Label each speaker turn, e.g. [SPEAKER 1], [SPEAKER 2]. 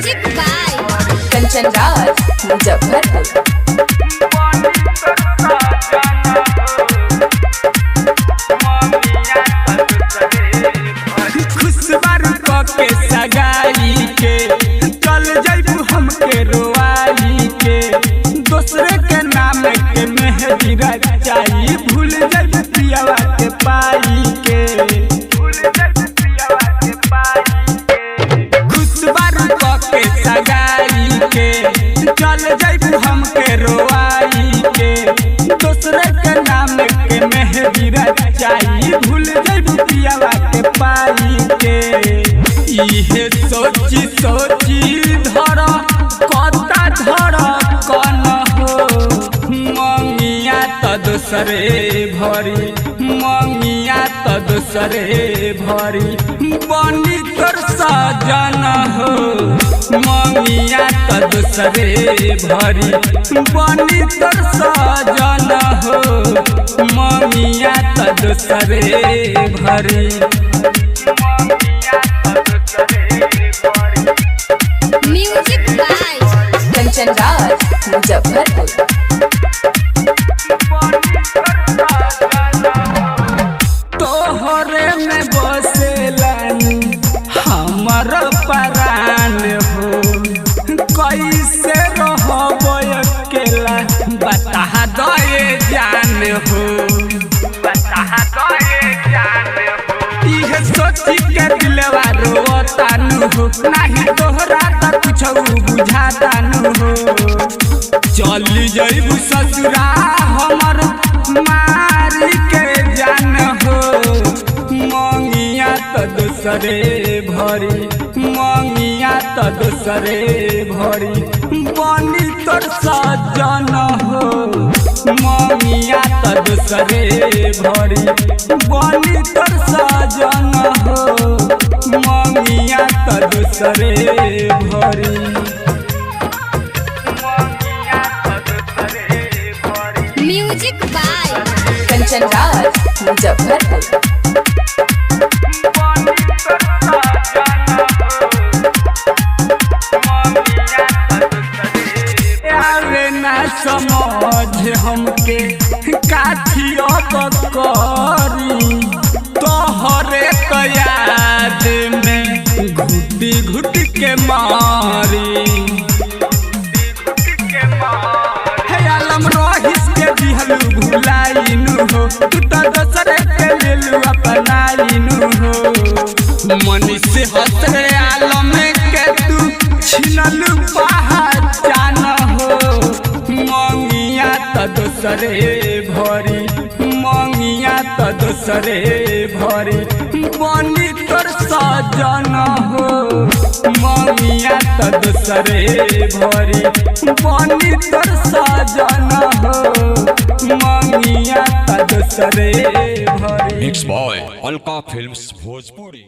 [SPEAKER 1] Music by Kanchan Raj Muzaffarpur.
[SPEAKER 2] के सगाई के चल जैबू हमके रोआई के दूसरे के नाम के मेहदी रचाई भूल जैबू पियावा के पाई के खुशबारू के सगाई के चल जैबू हमके रोआई के दूसरे के नाम के मेहदी रचाई भूल जैबू पियावा के पाई के इहे सोची सोची धर कता धर कन हो मंगिया त दूसरे भरी मंगिया त दूसरे भरी बनी तोर सजन हो मंगिया त दूसरे भरी बनी तोर सजन हो मंगिया त दूसरे भरी।
[SPEAKER 1] Music by Kanchan Raj Muzaffarpur.
[SPEAKER 2] तोहरे में बसेलानी हमर परान हो कैसे रहब अकेला बता दे जान हो बता दे जान हो इहे सोची के दिलवा रोतानु हो नाही तोहरा त कुछ बुझातानु हो चली जइबू ससुरा हमर मारी के जान हो मंगिया त दूसरे भरी मंगिया त दूसरे भरी बनी तोर सजन हो मंगिया त दूसरे भरी बनी तोर सजन हो मंगिया त दूसरे भरी।
[SPEAKER 1] Music by Kanchan Raj Muzaffarpur.
[SPEAKER 2] समझ हमके काठी करी तोहरे तो याद में घुटी घुटी के मारी आलम रहीस के दिहलू भुलाइनु हो तू तो दूसरे के लेलू अपनाइनु हो मनी से हसरे आलम के तू छिनलू पहचान हो मंगिया त दूसरे भरी मंगिया त दूसरे भरी बनी तोर सजन हो मंगिया त दूसरे भरी बनी तोर सजन हो मंगिया त दूसरे भरी।
[SPEAKER 3] Mix boy Alka films Bhojpuri.